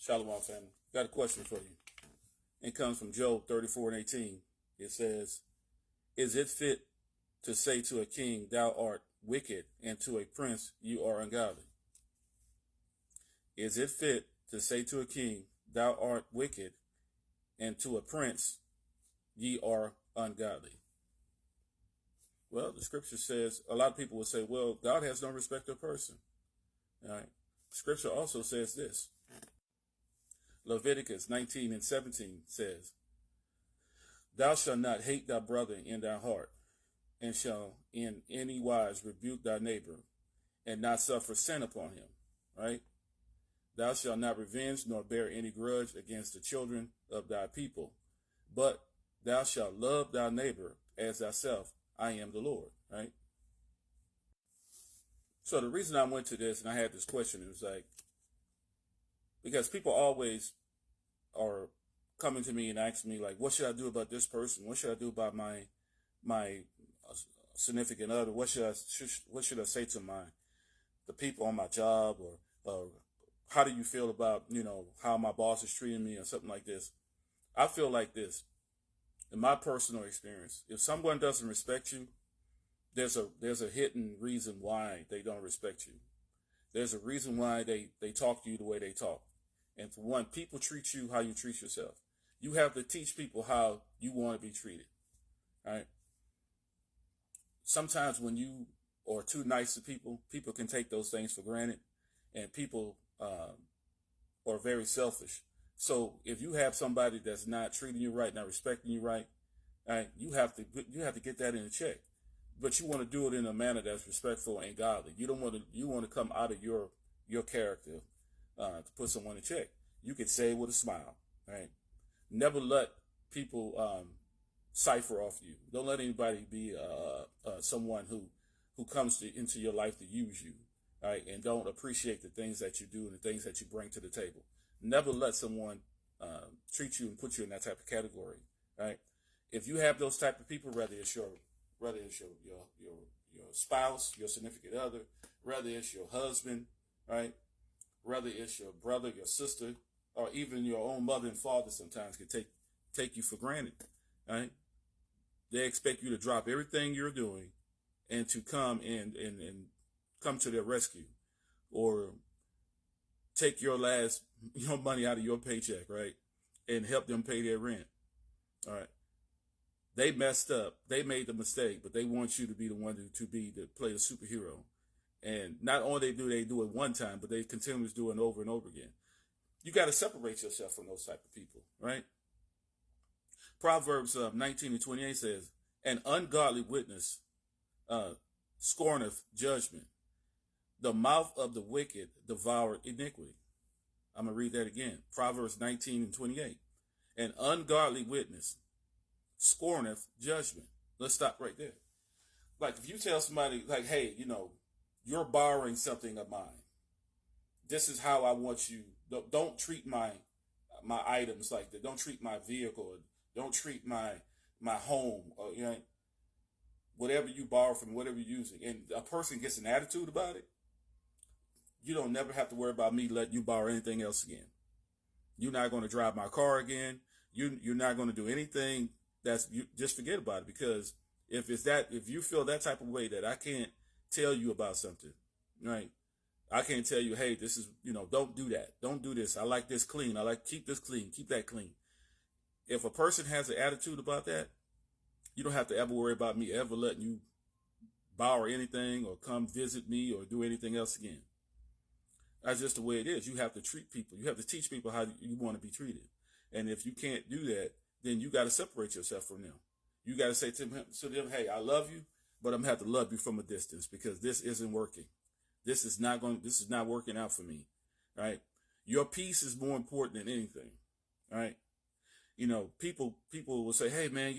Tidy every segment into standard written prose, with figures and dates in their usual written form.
Shalom, family. Got a question for you. It comes from Job 34:18. It says, "Is it fit to say to a king, thou art wicked, and to a prince, you are ungodly?" Is it fit to say to a king, thou art wicked, and to a prince, ye are ungodly? Well, the scripture says, a lot of people will say, well, God has no respect of person. All right. Scripture also says this. Leviticus 19:17 says, "Thou shalt not hate thy brother in thy heart, and shall in any wise rebuke thy neighbor, and not suffer sin upon him." Right? "Thou shalt not revenge nor bear any grudge against the children of thy people, but thou shalt love thy neighbor as thyself. I am the Lord." Right? So the reason I went to this and I had this question, it was like, because people always are coming to me and asking me, like, what should I do about this person? What should I do about my significant other? What should I say to the people on my job, or how do you feel about, how my boss is treating me or something like this? I feel like this, in my personal experience, if someone doesn't respect you, there's a hidden reason why they don't respect you. There's a reason why they talk to you the way they talk. And for one, people treat you how you treat yourself. You have to teach people how you want to be treated. All right. Sometimes when you are too nice to people, people can take those things for granted, and people are very selfish. So if you have somebody that's not treating you right, not respecting you right, all right, you have to get that in check. But you want to do it in a manner that's respectful and godly. You want to come out of your character to put someone in check. You can say it with a smile, right? Never let people cipher off you. Don't let anybody be someone who comes into your life to use you, right? And don't appreciate the things that you do and the things that you bring to the table. Never let someone treat you and put you in that type of category, right? If you have those type of people, whether it's your spouse, your significant other, whether it's your husband, right? Whether it's your brother, your sister, or even your own mother and father, sometimes can take you for granted, right? They expect you to drop everything you're doing and to come and come to their rescue, or take your last money out of your paycheck, right, and help them pay their rent. All right. They messed up. They made the mistake, but they want you to be the one to play the superhero. And not only do they do it one time, but they continue to do it over and over again. You got to separate yourself from those type of people, right? Proverbs 19:28 says, "An ungodly witness scorneth judgment. The mouth of the wicked devoureth iniquity." I'm going to read that again. Proverbs 19:28. "An ungodly witness scorneth judgment." Let's stop right there. Like, if you tell somebody, like, hey, you're borrowing something of mine. This is how I want you. Don't treat my items like that. Don't treat my vehicle. Don't treat my home. Or, whatever you borrow from, whatever you're using. And a person gets an attitude about it. You don't never have to worry about me letting you borrow anything else again. You're not going to drive my car again. You're not going to do anything. Just forget about it, because if you feel that type of way that I can't tell you about something, right? I can't tell you, hey, this is, don't do that. Don't do this. I like this clean. Keep this clean. Keep that clean. If a person has an attitude about that, you don't have to ever worry about me ever letting you borrow anything or come visit me or do anything else again. That's just the way it is. You have to treat people. You have to teach people how you want to be treated. And if you can't do that, then you got to separate yourself from them. You got to say to them, hey, I love you, but I'm going to have to love you from a distance, because this isn't working. This is not working out for me. Right? Your peace is more important than anything. Right? People will say, hey man,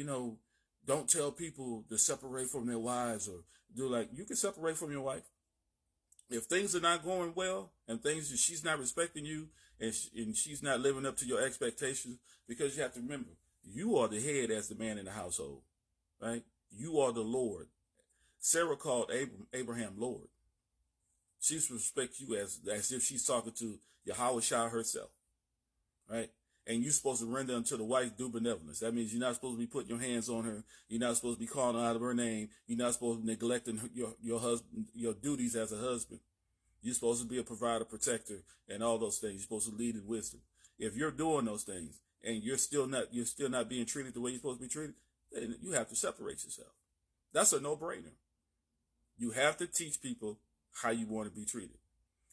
don't tell people to separate from their wives, or you can separate from your wife. If things are not going well and she's not respecting you, and she's not living up to your expectations, because you have to remember, you are the head as the man in the household, right? You are the Lord. Sarah called Abraham Lord. She respects you as if she's talking to Yahweh Shah herself. right? And you're supposed to render unto the wife due benevolence. That means you're not supposed to be putting your hands on her. You're not supposed to be calling out of her name. You're not supposed to be neglecting your husband, your duties as a husband. You're supposed to be a provider, protector, and all those things. You're supposed to lead in wisdom. If you're doing those things and you're still not being treated the way you're supposed to be treated, then you have to separate yourself. That's a no-brainer. You have to teach people how you want to be treated.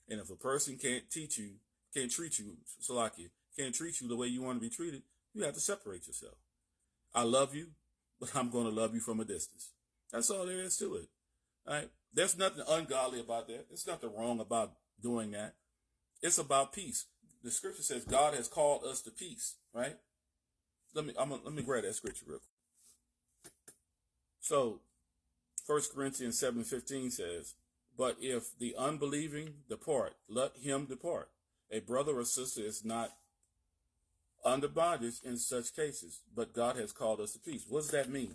And if a person can't treat you, Salakia, can't treat you the way you want to be treated, you have to separate yourself. I love you, but I'm going to love you from a distance. That's all there is to it. All right? There's nothing ungodly about that. There's nothing wrong about doing that. It's about peace. The scripture says God has called us to peace, right? Let me grab that scripture real quick. So 1 Corinthians 7:15 says, but if the unbelieving depart, let him depart. A brother or sister is not under bondage in such cases, but God has called us to peace. What does that mean?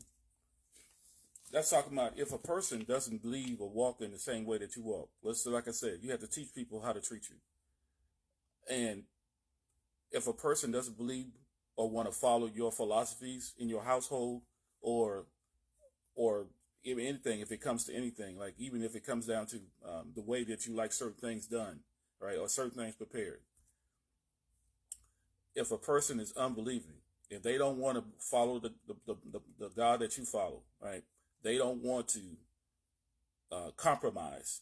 That's talking about if a person doesn't believe or walk in the same way that you walk. Like I said, you have to teach people how to treat you. And if a person doesn't believe or want to follow your philosophies in your household or even anything, if it comes to anything, like even if it comes down to the way that you like certain things done, right, or certain things prepared. If a person is unbelieving, if they don't want to follow the God that you follow, right, they don't want to compromise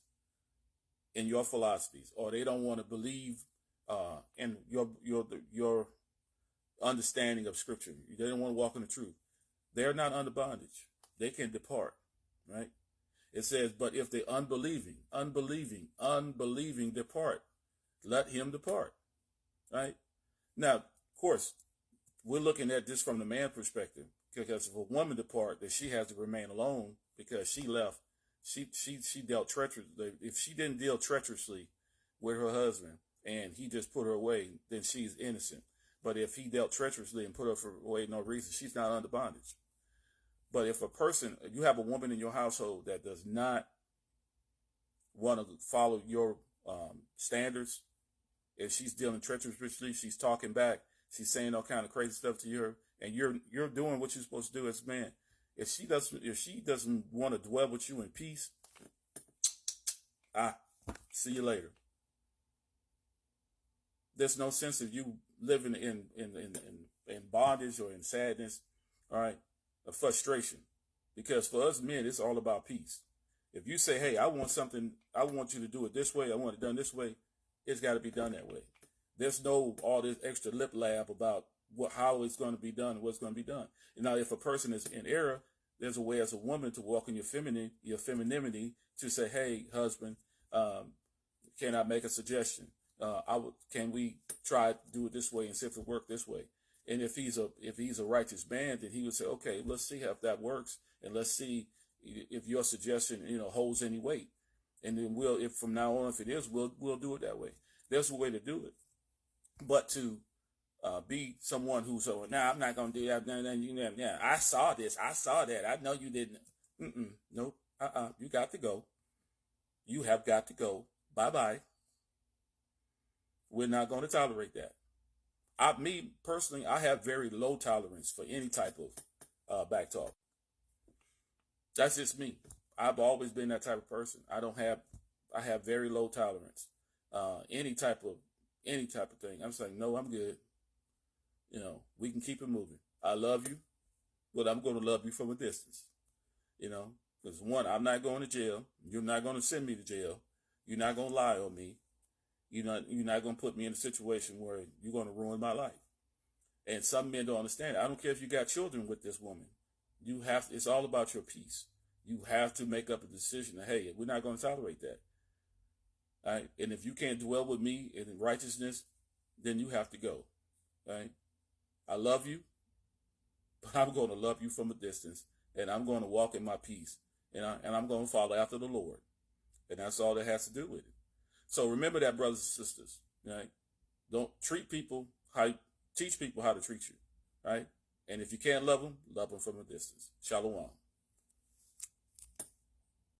in your philosophies, or they don't want to believe in your understanding of Scripture. They don't want to walk in the truth. They're not under bondage. They can depart, right? It says, but if the unbelieving depart, let him depart, right? Now, of course, we're looking at this from the man perspective, because if a woman depart, then she has to remain alone because she left. She dealt treacherously. If she didn't deal treacherously with her husband and he just put her away, then she's innocent. But if he dealt treacherously and put her away no reason, she's not under bondage. But if you have a woman in your household that does not want to follow your standards, if she's dealing treacherously, she's talking back, she's saying all kind of crazy stuff to you, and you're doing what you're supposed to do as a man. If she doesn't want to dwell with you in peace, see you later. There's no sense of you living in bondage or in sadness, all right, of frustration. Because for us men, it's all about peace. If you say, hey, I want you to do it this way, I want it done this way, it's got to be done that way. There's no all this extra lip lab about how it's going to be done and what's going to be done. Now, if a person is in error, there's a way as a woman to walk in your femininity to say, hey, husband, can I make a suggestion? Can we try to do it this way and see if it works this way? And if he's a righteous man, then he would say, okay, let's see if that works, and let's see if your suggestion holds any weight. And then if from now on, if it is, we'll do it that way. There's a way to do it. But to be someone who's I'm not gonna do that. Yeah, I saw this. I saw that. I know you didn't. Nope. You got to go. You have got to go. Bye-bye. We're not going to tolerate that. Me personally, I have very low tolerance for any type of back talk. That's just me. I've always been that type of person. I have very low tolerance. Any type of thing. I'm saying, no, I'm good. We can keep it moving. I love you, but I'm going to love you from a distance. Because one, I'm not going to jail. You're not going to send me to jail. You're not going to lie on me. You're not going to put me in a situation where you're going to ruin my life. And some men don't understand. I don't care if you got children with this woman. It's all about your peace. You have to make up a decision that, hey, we're not going to tolerate that. All right? And if you can't dwell with me in righteousness, then you have to go. All right? I love you, but I'm going to love you from a distance, and I'm going to walk in my peace, and I'm going to follow after the Lord. And that's all that has to do with it. So remember that, brothers and sisters. Right? Don't teach people how to treat you. Right? And if you can't love them from a distance. Shalom.